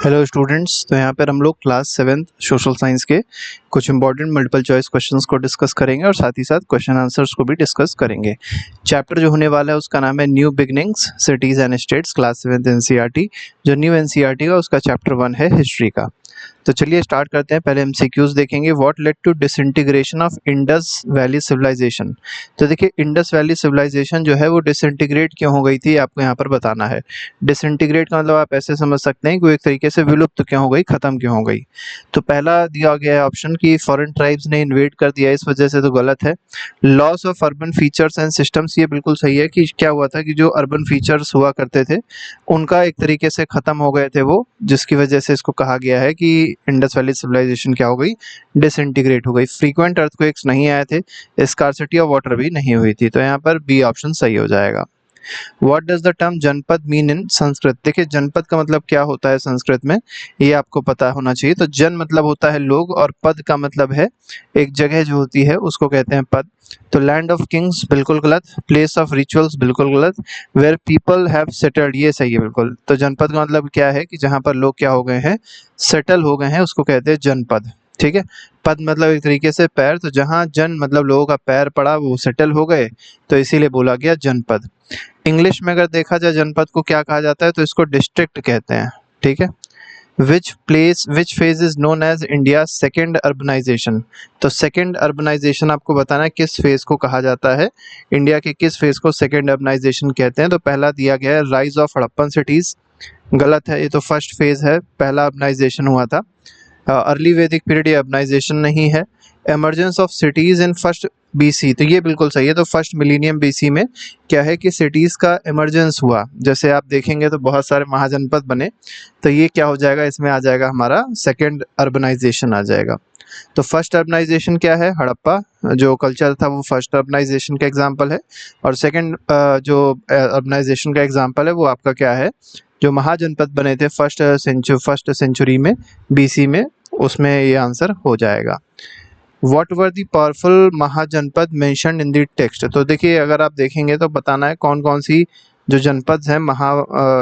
Hello students. तो यहाँ पर हम लोग क्लास 7th सोशल साइंस के कुछ इंपॉर्टेंट मल्टीपल चॉइस क्वेश्चंस को डिस्कस करेंगे और साथ ही साथ क्वेश्चन आंसर्स को भी डिस्कस करेंगे। चैप्टर जो होने वाला है उसका नाम है new beginnings cities and states, class 7th NCERT. जो न्यू एनसीईआरटी का उसका चैप्टर 1 है हिस्ट्री का। तो चलिए स्टार्ट करते हैं। पहले एमसीक्यूज देखेंगे। What led to disintegration of Indus valley civilisation. तो देखिए इंडस वैली सिविलाइजेशन जो है वो डिसइंटीग्रेट क्यों हो गई थी, आपको यहाँ पर बताना है। डिसइंटीग्रेट का मतलब आप ऐसे समझ सकते हैं कि वो एक तरीके से विलुप्त क्यों हो गई, खत्म क्यों हो गई। तो पहला दिया गया है ऑप्शन कि फॉरेन ट्राइब्स ने इन्वेड कर दिया इस वजह से, तो गलत है। Loss of urban features and systems, ये बिल्कुल सही है कि क्या हुआ था कि जो अर्बन फीचर्स हुआ करते थे उनका एक तरीके से खत्म हो गए थे वो, जिसकी वजह से इसको कहा गया है कि इंडस वैली सिविलाइजेशन क्या हो गई, डिसइंटीग्रेट हो गई। फ्रीक्वेंट अर्थक्वेक्स नहीं आए थे, स्कार्सिटी ऑफ वाटर भी नहीं हुई थी। तो यहाँ पर बी ऑप्शन सही हो जाएगा। What does the term जनपद मीन इन संस्कृत। देखिए जनपद का मतलब क्या होता है संस्कृत में, ये आपको पता होना चाहिए। तो जन मतलब होता है लोग और पद का मतलब है एक जगह जो होती है उसको कहते हैं पद। तो लैंड ऑफ किंग्स बिल्कुल गलत, प्लेस ऑफ रिचुअल्स बिल्कुल गलत, वेयर पीपल हैव सेटल्ड ये सही है बिल्कुल। तो जनपद का मतलब क्या है कि जहाँ पर लोग क्या हो गए हैं, सेटल हो गए हैं, उसको कहते हैं जनपद। ठीक है। पद मतलब एक तरीके से पैर, तो जहाँ जन मतलब लोगों का पैर पड़ा वो सेटल हो गए, तो इसीलिए बोला गया जनपद। इंग्लिश में अगर देखा जाए जनपद को क्या कहा जाता है तो इसको डिस्ट्रिक्ट कहते हैं। ठीक है। Which phase is known as India second urbanisation. तो सेकेंड अर्बनाइजेशन आपको बताना है किस फेज को कहा जाता है, इंडिया के किस फेज को सेकेंड अर्बनाइजेशन कहते हैं। तो पहला दिया गया है राइज ऑफ हड़प्पन सिटीज, गलत है, ये तो फर्स्ट फेज है, पहला अर्बनाइजेशन हुआ था। अर्ली वैदिक पीरियड, ये अर्बनाइजेशन नहीं है। Emergence of cities in first BC, तो ये बिल्कुल सही है। तो फर्स्ट मिलीनियम बीसी में क्या है कि सिटीज का इमरजेंस हुआ, जैसे आप देखेंगे तो बहुत सारे महाजनपद बने, तो ये क्या हो जाएगा, इसमें आ जाएगा हमारा सेकेंड अर्बनाइजेशन आ जाएगा। तो फर्स्ट अर्बनाइजेशन क्या है, हड़प्पा जो कल्चर था वो फर्स्ट अर्बनाइजेशन का एग्जाम्पल है। और सेकेंड जो अर्बनाइजेशन का एग्जाम्पल है वो आपका क्या है, जो महाजनपद बने थे फर्स्ट सेंचुरी में बीसी में, उसमें ये आंसर हो जाएगा। What were the powerful mahajanapada mentioned in the text. तो देखिए अगर आप देखेंगे तो बताना है कौन कौन सी जो जनपद हैं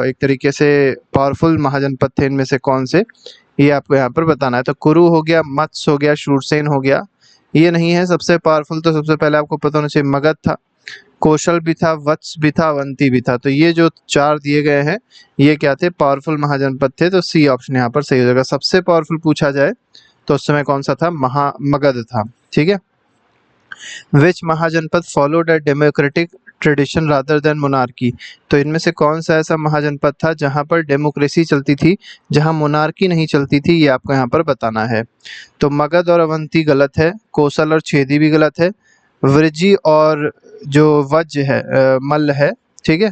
एक तरीके से पावरफुल महाजनपद थे, इनमें से कौन से, ये आपको यहाँ पर बताना है। तो कुरु हो गया, मत्स्य हो गया, शूरसेन हो गया, ये नहीं है सबसे पावरफुल। तो सबसे पहले आपको पता होना चाहिए मगध था, कौशल भी था, वत्स भी था, अवंती भी था। तो ये जो चार दिए गए हैं ये क्या थे, पावरफुल महाजनपद थे। तो सी ऑप्शन यहाँ पर सही हो जाएगा। सबसे पावरफुल पूछा जाए तो उस समय कौन सा था, मगध था। ठीक है। Which mahajanapada followed a democratic tradition rather than monarchy. तो इनमें से कौन सा ऐसा महाजनपद था जहां पर डेमोक्रेसी चलती थी, जहां मोनार्की नहीं चलती थी, ये आपको यहाँ पर बताना है। तो मगध और अवंती गलत है, कौशल और छेदी भी गलत है, वृज्जी और जो वज्ज है मल्ल है। ठीक है।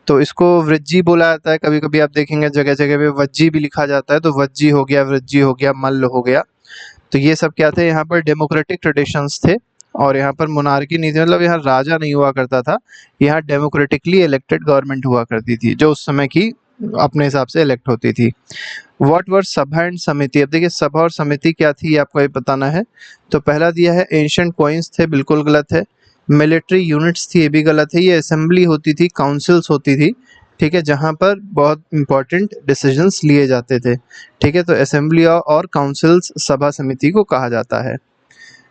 तो इसको वृज्जी बोला जाता है, कभी कभी आप देखेंगे जगह जगह पे वज्जी भी लिखा जाता है। तो वज्जी हो गया, वृज्जी हो गया, मल्ल हो गया। तो ये सब क्या थे, यहाँ पर डेमोक्रेटिक ट्रेडिशंस थे और यहाँ पर मोनार्की नहीं थी, मतलब यहाँ राजा नहीं हुआ करता था, यहाँ डेमोक्रेटिकली इलेक्टेड गवर्नमेंट हुआ करती थी जो उस समय की अपने हिसाब से इलेक्ट होती थी। व्हाट वर सभा एंड समिति। अब देखिए सभा और समिति क्या थी ये आपको ये बताना है। तो पहला दिया है एंशिएंट कॉइन्स थे, बिल्कुल गलत है। मिलिट्री यूनिट्स थी, ये भी गलत है। ये असेंबली होती थी, काउंसिल्स होती थी। ठीक है। जहाँ पर बहुत इंपॉर्टेंट डिसीजंस लिए जाते थे। ठीक है। तो असेंबली और काउंसिल्स सभा समिति को कहा जाता है।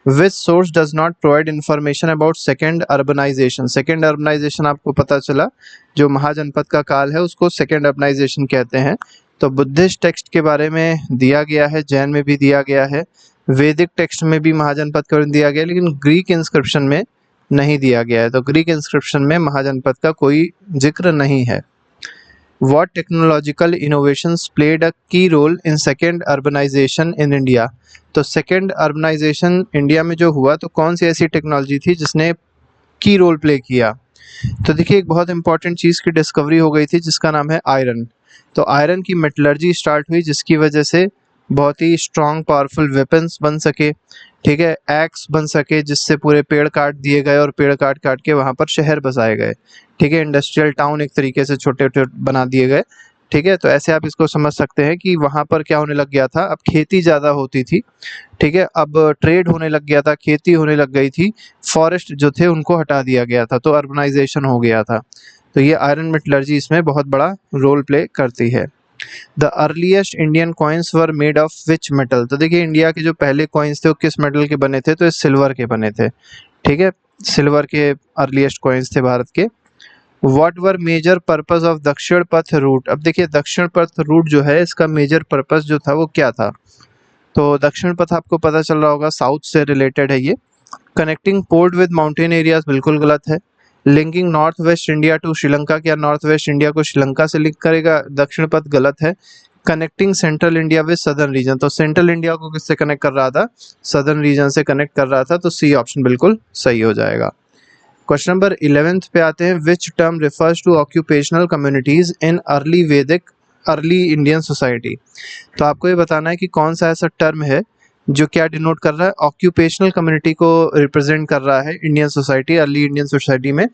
Which source does not provide information about second urbanisation. Second urbanisation आपको पता चला जो महाजनपद का काल है उसको सेकेंड अर्बनाइजेशन कहते हैं। तो बुद्धिस्ट टेक्स्ट के बारे में दिया गया है, जैन में भी दिया गया है, वैदिक टेक्स्ट में भी महाजनपद का दिया गया है, लेकिन ग्रीक इंस्क्रिप्शन में नहीं दिया गया है। तो ग्रीक इंस्क्रिप्शन में महाजनपद का कोई जिक्र नहीं है। What technological innovations played a key role in second urbanization in India। तो सेकेंड अर्बनाइजेशन इंडिया में जो हुआ तो कौन सी ऐसी टेक्नोलॉजी थी जिसने की रोल प्ले किया। तो देखिए एक बहुत इंपॉर्टेंट चीज़ की डिस्कवरी हो गई थी जिसका नाम है आयरन। तो आयरन की मेटलर्जी स्टार्ट हुई जिसकी वजह से बहुत ही स्ट्रॉन्ग पावरफुल वेपन्स बन सके। ठीक है। एक्स बन सके जिससे पूरे पेड़ काट दिए गए और पेड़ काट काट के वहाँ पर शहर बसाए गए। ठीक है। इंडस्ट्रियल टाउन एक तरीके से छोटे छोटे बना दिए गए। ठीक है। तो ऐसे आप इसको समझ सकते हैं कि वहाँ पर क्या होने लग गया था, अब खेती ज़्यादा होती थी। ठीक है। अब ट्रेड होने लग गया था, खेती होने लग गई थी, फॉरेस्ट जो थे उनको हटा दिया गया था, तो अर्बनाइजेशन हो गया था। तो ये आयरन मेटलर्जी इसमें बहुत बड़ा रोल प्ले करती है। The earliest Indian coins were made of which metal. तो देखिए इंडिया के जो पहले कॉइन्स थे वो किस मेटल के बने थे, तो सिल्वर के बने थे। ठीक है, सिल्वर के अर्लीस्ट कॉइन्स थे भारत के। What were major purpose of Dakshinapatha root. अब देखिए दक्षिण पथ रूट जो है इसका मेजर पर्पस जो था वो क्या था, तो दक्षिण पथ आपको पता चल रहा होगा साउथ से रिलेटेड है ये। Connecting port with mountain areas बिल्कुल गलत है। Linking north west India to Sri Lanka, क्या नॉर्थ वेस्ट इंडिया को श्रीलंका से लिंक करेगा, दक्षिण पथ गलत है। Connecting central India with southern reason, तो सेंट्रल इंडिया को किससे कनेक्ट कर रहा था, सदर्न रीजन से कनेक्ट कर रहा था, तो सी ऑप्शन बिल्कुल सही हो जाएगा। क्वेश्चन नंबर 11 पे आते हैं। Which term refers to occupational communities in early Vedic early Indian society. तो आपको ये बताना है कि कौन सा ऐसा टर्म है जो क्या डिनोट कर रहा है, ऑक्यूपेशनल कम्युनिटी को रिप्रेजेंट कर रहा है Indian society, early Indian society में।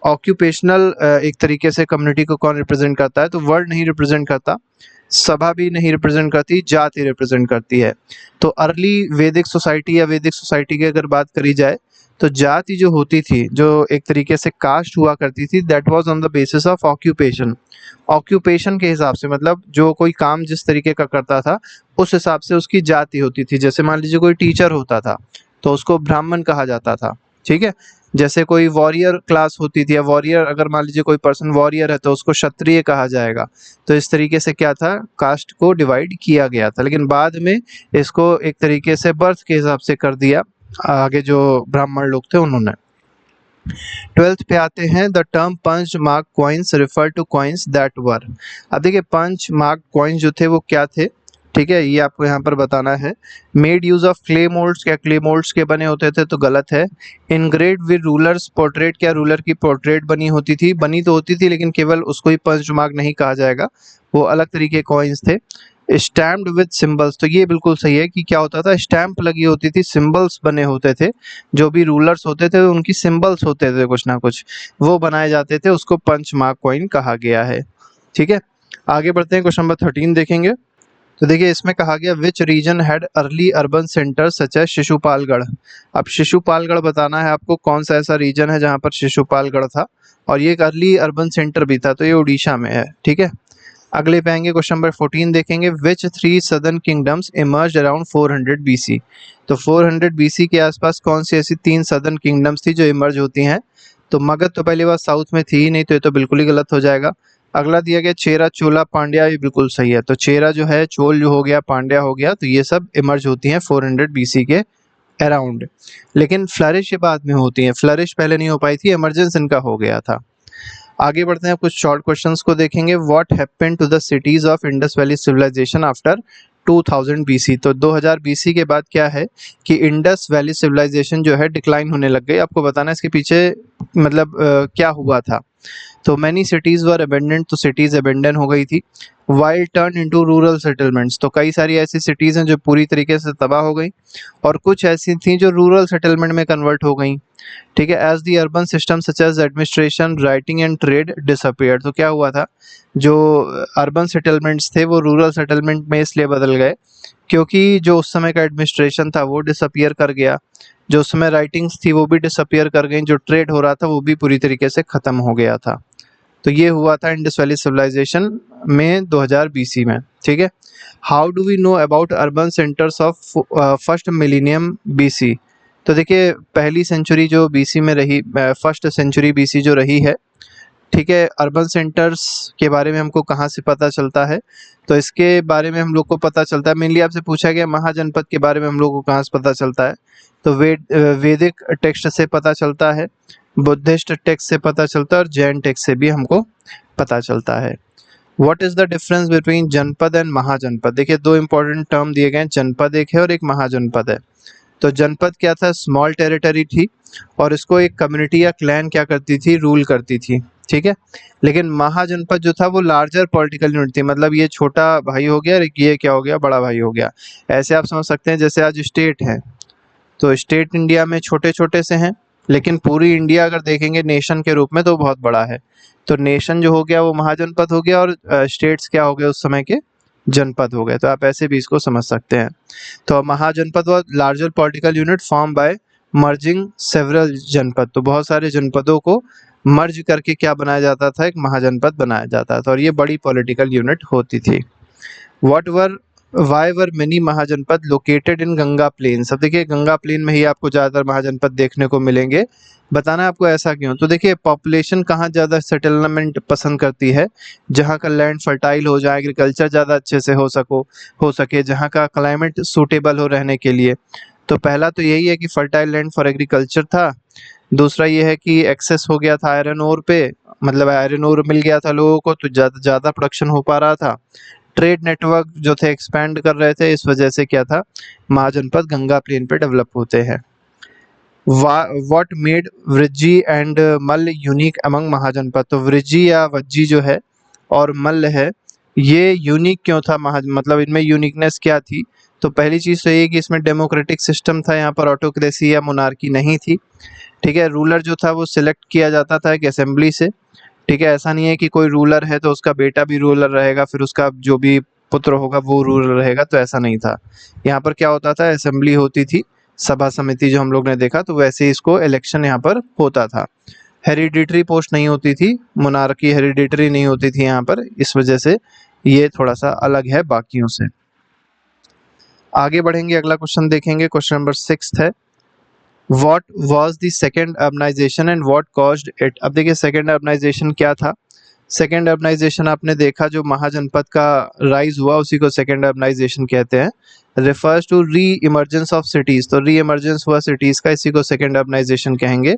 ऑक्यूपेशनल एक तरीके से कम्युनिटी को कौन रिप्रेजेंट करता है, तो वर्ड नहीं रिप्रेजेंट करता, सभा भी नहीं रिप्रेजेंट करती, जाति रिप्रेजेंट करती है। तो अर्ली वैदिक सोसाइटी या वैदिक सोसाइटी की अगर बात करी जाए तो जाति जो होती थी, जो एक तरीके से कास्ट हुआ करती थी, that was on the basis of occupation. Occupation के हिसाब से मतलब जो कोई काम जिस तरीके का करता था उस हिसाब से उसकी जाति होती थी। जैसे मान लीजिए कोई टीचर होता था तो उसको ब्राह्मण कहा जाता था। ठीक है, जैसे कोई वॉरियर क्लास होती थी, या वॉरियर अगर मान लीजिए कोई पर्सन वॉरियर है तो उसको क्षत्रिय कहा जाएगा। तो इस तरीके से क्या था, कास्ट को डिवाइड किया गया था, लेकिन बाद में इसको एक तरीके से बर्थ के हिसाब से कर दिया आगे जो ब्राह्मण लोग थे उन्होंने। 12th पे आते हैं। The term punch mark coins refer to coins that were. अब देखिए पंच मार्क कॉइन्स जो थे वो क्या थे, ठीक है, ये आपको यहाँ पर बताना है। Made use of clay moulds, क्या क्ले मोल्ड्स के बने होते थे, तो गलत है। इनग्रेड विद रूलर्स पोर्ट्रेट, क्या रूलर की पोर्ट्रेट बनी होती थी, बनी तो होती थी लेकिन केवल उसको ही पंच मार्क नहीं कहा जाएगा, वो अलग तरीके कॉइन्स थे। स्टैम्प्ड विद सिंबल्स, तो ये बिल्कुल सही है कि क्या होता था, स्टैम्प लगी होती थी, सिंबल्स बने होते थे, जो भी रूलर्स होते थे उनकी सिंबल्स होते थे कुछ ना कुछ, वो बनाए जाते थे, उसको पंच मार्क कॉइन कहा गया है। ठीक है, आगे बढ़ते हैं, क्वेश्चन नंबर 13 देखेंगे। तो देखिए इसमें कहा गया which region had early urban centre such as Shishupalgarh. अब शिशुपालगढ़ बताना है आपको कौन सा ऐसा रीजन है जहाँ पर शिशुपालगढ़ था, और ये एक अर्ली अर्बन सेंटर भी था, तो ये उड़ीसा में है। ठीक है, अगले पे आएंगे, क्वेश्चन नंबर 14 देखेंगे। विच 3 southern kingdoms emerged around 400 BC। तो 400 BC के आसपास कौन सी ऐसी 3 सदर्न किंगडम्स थी जो इमर्ज होती हैं, तो मगध तो पहली बार साउथ में थी ही नहीं, तो ये तो बिल्कुल ही गलत हो जाएगा। अगला दिया गया चेरा चोला पांड्या, ये बिल्कुल सही है। तो चेरा जो है, चोल जो हो गया, पांड्या हो गया, तो ये सब इमर्ज होती हैं 400 BC के अराउंड। लेकिन फ्लरिश ये बाद में होती हैं, फ्लरिश पहले नहीं हो पाई थी, इमरजेंस इनका हो गया था। आगे बढ़ते हैं, कुछ शॉर्ट क्वेश्चंस को देखेंगे। What happened to the cities of Indus valley civilisation after 2000 BC। तो 2000 BC के बाद क्या है कि इंडस वैली सिविलाइजेशन जो है डिक्लाइन होने लग गई। आपको बताना है इसके पीछे मतलब क्या हुआ था। तो मैनी सिटीज वर अबेंडेंड, तो सिटीज अबेंडन हो गई थी। While turn into rural settlements, तो कई सारी ऐसी सिटीज हैं जो पूरी तरीके से तबाह हो गई, और कुछ ऐसी थी जो रूरल सेटलमेंट में कन्वर्ट हो गई। ठीक है, as the urban system such as administration writing and trade disappeared. तो क्या हुआ था, जो अर्बन सेटलमेंट्स थे वो रूरल सेटलमेंट में इसलिए बदल गए क्योंकि जो उस समय का एडमिनिस्ट्रेशन था वो डिसअपियर कर गया, जो उस समय राइटिंग्स थी वो भी डिसअपियर कर गई, जो ट्रेड हो रहा था वो भी पूरी तरीके से खत्म हो गया था। तो ये हुआ था इंडस वैली सिविलाइजेशन में 2000 BC में। ठीक है, how do we know about urban centres of first millennium BC। तो देखिए पहली सेंचुरी जो BC में रही, फर्स्ट सेंचुरी BC जो रही है, ठीक है, अर्बन सेंटर्स के बारे में हमको कहाँ से पता चलता है, तो इसके बारे में हम लोग को पता चलता है, मेनली आपसे पूछा गया महाजनपद के बारे में हम लोग को कहाँ से पता चलता है, तो वैदिक टेक्स्ट से पता चलता है, बुद्धिस्ट टेक्स्ट से पता चलता है, और जैन टेक्स्ट से भी हमको पता चलता है। What is the difference between जनपद एंड महाजनपद। देखिए दो इंपॉर्टेंट टर्म दिए गए हैं, जनपद एक है और एक महाजनपद है। तो जनपद क्या था, स्मॉल टेरिटरी थी, और इसको एक कम्युनिटी या क्लैन क्या करती थी, रूल करती थी। ठीक है, लेकिन महाजनपद जो था वो लार्जर पॉलिटिकल यूनिट थी, मतलब ये छोटा भाई हो गया, ये क्या हो गया, बड़ा भाई हो गया। ऐसे आप समझ सकते हैं जैसे आज स्टेट है, तो स्टेट इंडिया में छोटे छोटे से हैं, लेकिन पूरी इंडिया अगर देखेंगे नेशन के रूप में तो बहुत बड़ा है। तो नेशन जो हो गया वो महाजनपद हो गया, और स्टेट्स क्या हो गए उस समय के, जनपद हो गए। तो आप ऐसे भी इसको समझ सकते हैं। तो mahajanapada was larger political unit form by merging several janapada, तो बहुत सारे जनपदों को मर्ज करके क्या बनाया जाता था, एक महाजनपद बनाया जाता था और ये बड़ी पॉलिटिकल यूनिट होती थी। Why were many mahajanapada located in Ganga plains. अब देखिए गंगा प्लेन में ही आपको ज़्यादातर महाजनपद देखने को मिलेंगे। बताना है आपको ऐसा क्यों। तो देखिए पॉपुलेशन कहाँ ज़्यादा सेटलमेंट पसंद करती है, जहाँ का लैंड फर्टाइल हो जाए, एग्रीकल्चर ज़्यादा अच्छे से हो सके, जहाँ का क्लाइमेट सूटेबल हो रहने के लिए। तो पहला तो यही है कि फर्टाइल लैंड फॉर एग्रीकल्चर था। दूसरा ये है कि एक्सेस हो गया था आयरन ओर पे, मतलब आयरन ओर मिल गया था लोगों को, तो ज़्यादा प्रोडक्शन हो पा रहा था। ट्रेड नेटवर्क जो थे एक्सपैंड कर रहे थे, इस वजह से क्या था, महाजनपद गंगा प्लेन पे डेवलप होते हैं। What made Vrijji and Malla unique among mahajanapada. तो वृज्जी या वज्जी जो है और मल्ल है, ये यूनिक क्यों था, मतलब इनमें यूनिकनेस क्या थी। तो पहली चीज़ तो ये कि इसमें डेमोक्रेटिक सिस्टम था, यहाँ पर ऑटोक्रेसी या मोनार्की नहीं थी। ठीक है, रूलर जो था वो सिलेक्ट किया जाता था एक असेंबली से। ठीक है, ऐसा नहीं है कि कोई रूलर है तो उसका बेटा भी रूलर रहेगा, फिर उसका जो भी पुत्र होगा वो रूलर रहेगा, तो ऐसा नहीं था। यहाँ पर क्या होता था, असेंबली होती थी, सभा समिति जो हम लोग ने देखा, तो वैसे ही इसको इलेक्शन यहाँ पर होता था। हेरिडिटरी पोस्ट नहीं होती थी, मोनार्की हेरिडिटरी नहीं होती थी यहाँ पर, इस वजह से ये थोड़ा सा अलग है बाकियों से। आगे बढ़ेंगे, अगला क्वेश्चन देखेंगे, क्वेश्चन नंबर 6 है, What was the second urbanization and what caused it। अब देखिए सेकेंड अर्बनाइजेशन क्या था। सेकेंड अर्बनाइजेशन आपने देखा, जो महाजनपद का राइज हुआ उसी को सेकेंड अर्बनाइजेशन कहते हैं। Refers to re emergence of cities, तो री इमर्जेंस हुआ सिटीज का, इसी को सेकेंड अर्बनाइजेशन कहेंगे।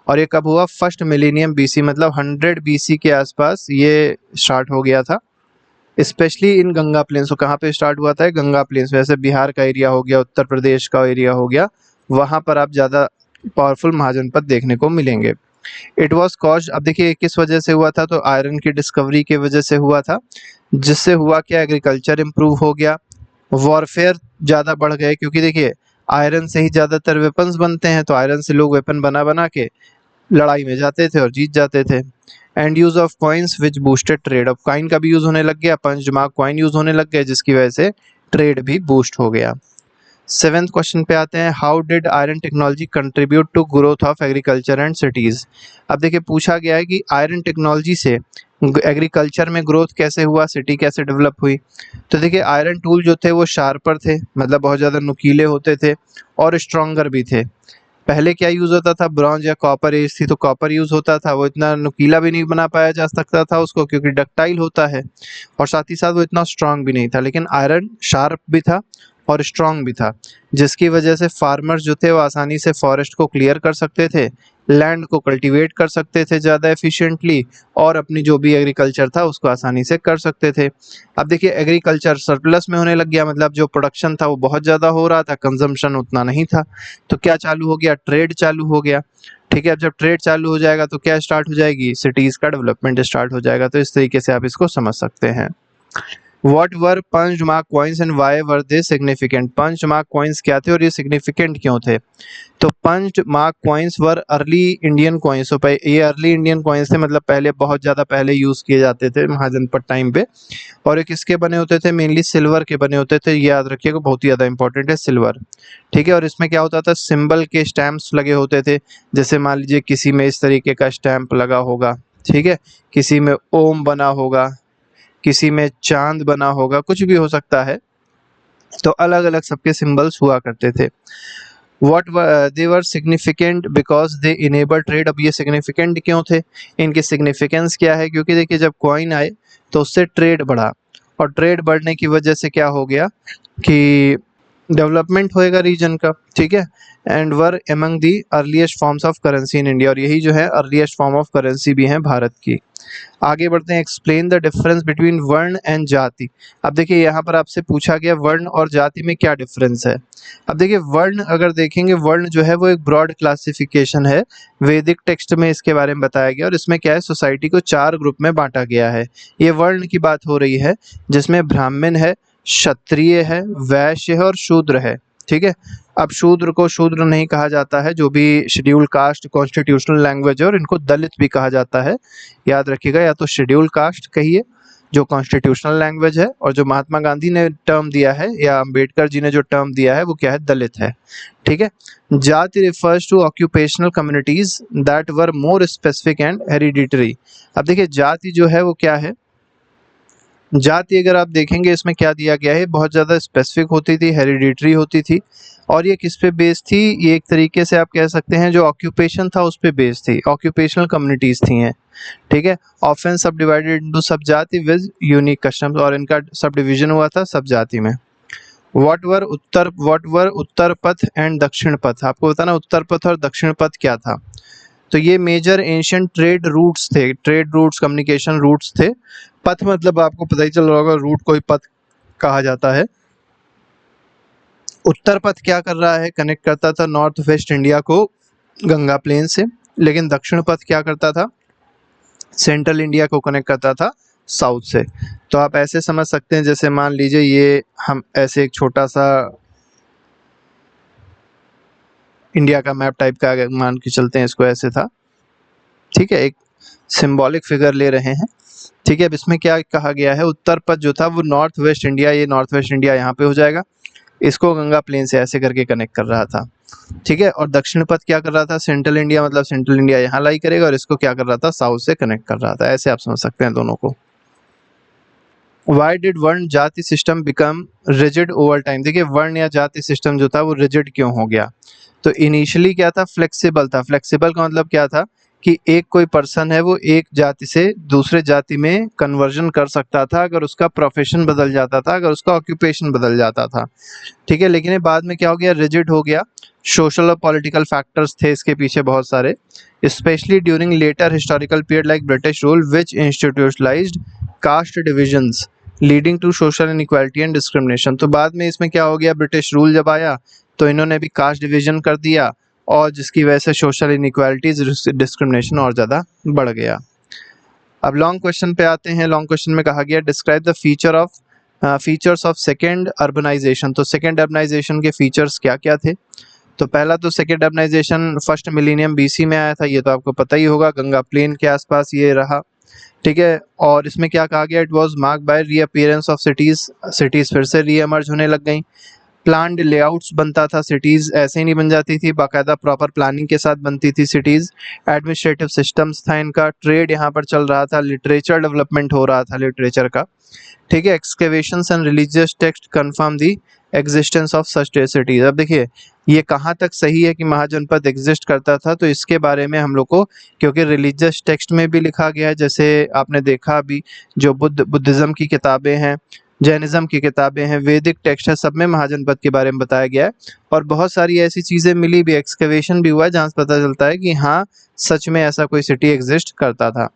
और ये कब हुआ, फर्स्ट मिलेनियम बीसी, मतलब 100 बीसी के आसपास ये स्टार्ट हो गया था। Specially in Ganga plains. तो कहाँ पे स्टार्ट हुआ था, गंगा प्लेन्स। वैसे बिहार का एरिया हो गया, उत्तर प्रदेश का एरिया हो गया, वहाँ पर आप ज़्यादा पावरफुल महाजनपद देखने को मिलेंगे। इट वॉज कॉज, अब देखिए किस वजह से हुआ था, तो आयरन की डिस्कवरी की वजह से हुआ था, जिससे हुआ क्या, एग्रीकल्चर इम्प्रूव हो गया, वॉरफेयर ज़्यादा बढ़ गए, क्योंकि देखिए आयरन से ही ज़्यादातर वेपन्स बनते हैं, तो आयरन से लोग वेपन बना बना के लड़ाई में जाते थे और जीत जाते थे। And use of coins which boosted trade, अब कॉइन का भी यूज होने लग गया, पंचमार्क कॉइन यूज होने लग गए, जिसकी वजह से ट्रेड भी बूस्ट हो गया। 7th क्वेश्चन पे आते हैं, how did iron technology contribute to growth of agriculture and cities. अब देखिए पूछा गया है कि आयरन टेक्नोलॉजी से एग्रीकल्चर में ग्रोथ कैसे हुआ, सिटी कैसे डेवलप हुई। तो देखिए आयरन टूल जो थे वो शार्पर थे, मतलब बहुत ज़्यादा नुकीले होते थे और स्ट्रॉन्गर भी थे। पहले क्या यूज़ होता था, ब्रॉन्ज या कॉपर एज थी, तो कॉपर यूज़ होता था, वो इतना नुकीला भी नहीं बना पाया जा सकता था उसको, क्योंकि डक्टाइल होता है, और साथ ही साथ वो इतना स्ट्रांग भी नहीं था। लेकिन आयरन शार्प भी था और स्ट्रांग भी था, जिसकी वजह से फार्मर्स जो थे वो आसानी से फॉरेस्ट को क्लियर कर सकते थे, लैंड को कल्टीवेट कर सकते थे ज़्यादा एफिशिएंटली, और अपनी जो भी एग्रीकल्चर था उसको आसानी से कर सकते थे। अब देखिए एग्रीकल्चर सरप्लस में होने लग गया, मतलब जो प्रोडक्शन था वो बहुत ज़्यादा हो रहा था, कंजम्पशन उतना नहीं था, तो क्या चालू हो गया, ट्रेड चालू हो गया। ठीक है, अब जब ट्रेड चालू हो जाएगा तो क्या स्टार्ट हो जाएगी, सिटीज़ का डेवलपमेंट स्टार्ट हो जाएगा। तो इस तरीके से आप इसको समझ सकते हैं। What were punched mark coins and why were they significant? Punch mark coins क्या थे और ये सिग्निफिकेंट क्यों थे। तो punch mark coins were early Indian coins. तो ये अर्ली इंडियन कॉइन्स थे, मतलब पहले बहुत ज़्यादा पहले यूज़ किए जाते थे महाजनपद टाइम पे, और ये किसके बने होते थे, मेनली सिल्वर के बने होते थे। ये याद रखिएगा, बहुत ही ज़्यादा इंपॉर्टेंट है सिल्वर। ठीक है, और इसमें क्या होता था, सिंबल के स्टैम्प्स लगे होते थे, जैसे मान लीजिए किसी में इस तरीके का स्टैम्प लगा होगा, ठीक है, किसी में ओम बना होगा, किसी में चांद बना होगा, कुछ भी हो सकता है, तो अलग अलग सबके सिंबल्स हुआ करते थे। What they were significant because they enable trade। अब ये सिग्निफिकेंट क्यों थे, इनके सिग्निफिकेंस क्या है, क्योंकि देखिए जब कॉइन आए तो उससे ट्रेड बढ़ा, और ट्रेड बढ़ने की वजह से क्या हो गया कि डेवलपमेंट होएगा रीजन का। ठीक है, and were among the earliest forms of currency in India, और यही जो है अर्लीस्ट फॉर्म ऑफ करेंसी भी है भारत की। आगे बढ़ते हैं, एक्सप्लेन द डिफरेंस बिटवीन वर्ण एंड जाति। अब देखिए यहाँ पर आपसे पूछा गया वर्ण और जाति में क्या डिफरेंस है। अब देखिए वर्ण अगर देखेंगे, वर्ण जो है वो एक ब्रॉड क्लासिफिकेशन है, वैदिक टेक्स्ट में इसके बारे में बताया गया, और इसमें क्या है, सोसाइटी को 4 ग्रुप में बांटा गया है। ये वर्ण की बात हो रही है, जिसमें ब्राह्मण है, क्षत्रिय है, वैश्य है और शूद्र है। ठीक है, अब शूद्र को शूद्र नहीं कहा जाता है, जो भी शेड्यूल कास्ट कॉन्स्टिट्यूशनल लैंग्वेज है, और इनको दलित भी कहा जाता है, याद रखिएगा, या तो शेड्यूल कास्ट कहिए जो कॉन्स्टिट्यूशनल लैंग्वेज है, और जो महात्मा गांधी ने टर्म दिया है या अंबेडकर जी ने जो टर्म दिया है वो क्या है, दलित है। ठीक है। Jati refers to occupational communities that were more specific and hereditary. अब देखिए जाति जो है वो क्या है, जाति अगर आप देखेंगे इसमें क्या दिया गया है, बहुत ज़्यादा स्पेसिफिक होती थी, हेरिडिटरी होती थी, और ये किस पे बेस्ड थी, ये एक तरीके से आप कह सकते हैं जो ऑक्यूपेशन था उस पे बेस्ड थी, ऑक्यूपेशनल कम्युनिटीज थी हैं। ठीक है। ऑफन सब डिवाइडेड इनटू सब जाति विद यूनिक कस्टम्स, और इनका सब डिवीजन हुआ था सब जाति में। व्हाट वर उत्तर पथ एंड दक्षिण पथ, आपको बताना उत्तर पथ और दक्षिण पथ क्या था। तो ये मेजर एंशिएंट ट्रेड रूट्स थे, ट्रेड रूट्स, कम्युनिकेशन रूट्स थे। पथ मतलब आपको पता ही चल रहा होगा, रूट को ही पथ कहा जाता है। उत्तर पथ क्या कर रहा है, कनेक्ट करता था नॉर्थ वेस्ट इंडिया को गंगा प्लेन से, लेकिन दक्षिण पथ क्या करता था, सेंट्रल इंडिया को कनेक्ट करता था साउथ से। तो आप ऐसे समझ सकते हैं, जैसे मान लीजिए ये हम ऐसे एक छोटा सा इंडिया का मैप टाइप का मान के चलते हैं, इसको ऐसे था। ठीक है, एक सिंबॉलिक फिगर ले रहे हैं। ठीक है। अब इसमें क्या कहा गया है, उत्तर पथ जो था वो नॉर्थ वेस्ट इंडिया, ये नॉर्थ वेस्ट इंडिया यहाँ पे हो जाएगा, इसको गंगा प्लेन से ऐसे करके कनेक्ट कर रहा था। ठीक है। और दक्षिण पथ क्या कर रहा था, सेंट्रल इंडिया, मतलब सेंट्रल इंडिया यहाँ लाई करेगा, और इसको क्या कर रहा था, साउथ से कनेक्ट कर रहा था। ऐसे आप समझ सकते हैं दोनों को। Why did वर्ण जाति system become rigid over time, देखिए वर्ण या जाति सिस्टम जो था वो रिजिड क्यों हो गया। तो इनिशियली क्या था, फ्लेक्सिबल था। फ्लेक्सिबल का मतलब क्या था कि एक कोई पर्सन है वो एक जाति से दूसरे जाति में कन्वर्जन कर सकता था अगर उसका प्रोफेशन बदल जाता था, अगर उसका ऑक्यूपेशन बदल जाता था। ठीक है। लेकिन ये बाद में क्या हो गया, रिजिड हो गया। सोशल और पॉलिटिकल फैक्टर्स थे इसके पीछे बहुत सारे, specially during later historical period like British rule which institutionalised caste divisions leading to social inequality and discrimination. तो बाद में इसमें क्या हो गया, ब्रिटिश रूल जब आया तो इन्होंने भी कास्ट डिवीजन कर दिया, और जिसकी वजह से सोशल इनइक्वालिटीज, डिस्क्रिमिनेशन और ज़्यादा बढ़ गया। अब लॉन्ग क्वेश्चन पे आते हैं। लॉन्ग क्वेश्चन में कहा गया describe the features of second urbanisation. तो सेकेंड अर्बनाइजेशन के फीचर्स क्या क्या थे। तो पहला तो second urbanization first millennium BC में आया था, ये तो आपको पता ही होगा, गंगा प्लेन के आसपास ये रहा। ठीक है। और इसमें क्या कहा गया, it was marked by reappearance of cities फिर से रीएमर्ज होने लग गई। प्लान्ड लेआउट्स बनता था, सिटीज ऐसे ही नहीं बन जाती थी, बाकायदा प्रॉपर प्लानिंग के साथ बनती थी सिटीज। एडमिनिस्ट्रेटिव सिस्टम्स था इनका, ट्रेड यहाँ पर चल रहा था, लिटरेचर डेवलपमेंट हो रहा था लिटरेचर का। ठीक है। Excavations and religious text confirm the existence of such cities. अब देखिए ये कहाँ तक सही है कि महाजनपद एग्जिस्ट करता था, तो इसके बारे में हम लोग को, क्योंकि रिलीजियस टेक्स्ट में भी लिखा गया है, जैसे आपने देखा अभी जो बुद्धिज्म की किताबें हैं, जैनिज्म की किताबें हैं, वैदिक टेक्स्ट है, सब में महाजनपद के बारे में बताया गया है। और बहुत सारी ऐसी चीज़ें मिली भी, एक्सकेवेशन भी हुआ है जहाँ से पता चलता है कि हाँ सच में ऐसा कोई सिटी एग्जिस्ट करता था।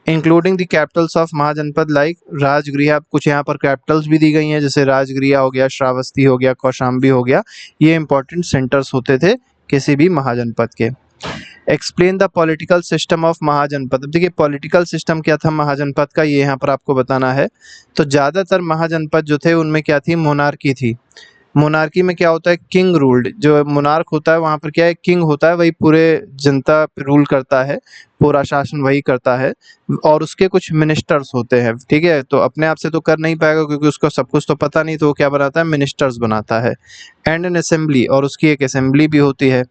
Including the capitals of mahajanapada like Rajagriha, कुछ यहाँ पर कैपिटल्स भी दी गई हैं, जैसे राजगृह हो गया, श्रावस्ती हो गया, कौशाम्बी हो गया, ये इंपॉर्टेंट सेंटर्स होते थे किसी भी महाजनपद के। Explain the political system of mahajanapada. अब देखिए पॉलिटिकल सिस्टम क्या था महाजनपद का, ये यहाँ पर आपको बताना है। तो ज़्यादातर महाजनपद जो थे उनमें क्या थी, मोनार्की थी। मोनार्की में क्या होता है, किंग रूल्ड, जो मोनार्क होता है वहाँ पर क्या है, किंग होता है, वही पूरे जनता पे रूल करता है, पूरा शासन वही करता है, और उसके कुछ मिनिस्टर्स होते हैं। ठीक है। तो अपने आप से तो कर नहीं पाएगा क्योंकि उसको सब कुछ तो पता नहीं, तो वो क्या बनाता है, मिनिस्टर्स बनाता है। एंड एन असेंबली, और उसकी एक असेंबली भी होती है।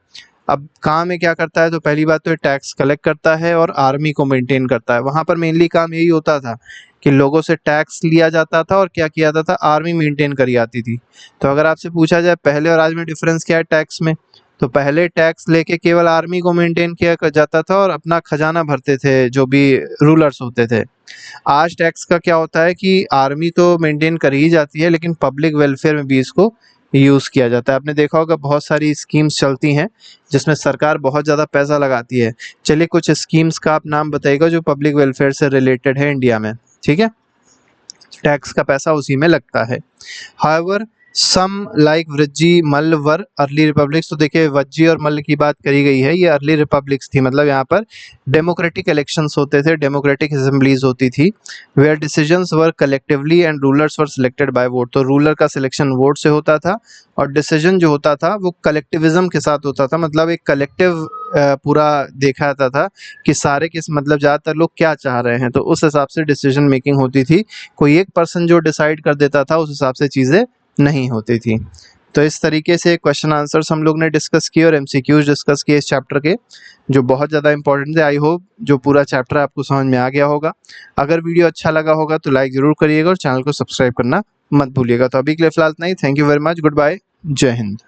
अब काम में क्या करता है, तो पहली बात तो टैक्स कलेक्ट करता है और आर्मी को मेंटेन करता है। वहाँ पर मेनली काम यही होता था कि लोगों से टैक्स लिया जाता था और क्या किया जाता था, आर्मी मेंटेन करी जाती थी। तो अगर आपसे पूछा जाए पहले और आज में डिफरेंस क्या है टैक्स में, तो पहले टैक्स लेके केवल आर्मी को मेंटेन किया जाता था और अपना खजाना भरते थे जो भी रूलर्स होते थे। आज टैक्स का क्या होता है कि आर्मी तो मेंटेन कर ही जाती है, लेकिन पब्लिक वेलफेयर में भी इसको यूज़ किया जाता है। आपने देखा होगा बहुत सारी स्कीम्स चलती हैं जिसमें सरकार बहुत ज़्यादा पैसा लगाती है। चलिए कुछ स्कीम्स का आप नाम बताइएगा जो पब्लिक वेलफेयर से रिलेटेड है इंडिया में। ठीक है। टैक्स का पैसा उसी में लगता है। हाउएवर सम लाइक वज्जी मल्ल वर अर्ली रिपब्लिक्स। तो देखिए वज्जी और मल्ल की बात करी गई है, ये अर्ली रिपब्लिक्स थी, मतलब यहाँ पर डेमोक्रेटिक इलेक्शंस होते थे, डेमोक्रेटिक असेंबलीज होती थी, where decisions were collectively and rulers were selected by vote. तो रूलर का सिलेक्शन वोट से होता था और डिसीजन जो होता था वो कलेक्टिविज्म के साथ होता था, मतलब एक कलेक्टिव पूरा देखा जाता था कि सारे किस मतलब ज़्यादातर लोग क्या चाह रहे हैं, तो उस हिसाब से डिसीजन मेकिंग होती थी। कोई एक पर्सन जो डिसाइड कर देता था उस हिसाब से चीज़ें नहीं होती थी। तो इस तरीके से क्वेश्चन आंसर्स हम लोग ने डिस्कस किए और एमसीक्यूज डिस्कस किए इस चैप्टर के, जो बहुत ज़्यादा इंपॉर्टेंट थे। आई होप जो पूरा चैप्टर आपको समझ में आ गया होगा। अगर वीडियो अच्छा लगा होगा तो लाइक ज़रूर करिएगा और चैनल को सब्सक्राइब करना मत भूलिएगा। तो अभी के लिए फिलहाल इतना ही। Thank you very much, good bye, जय हिंद।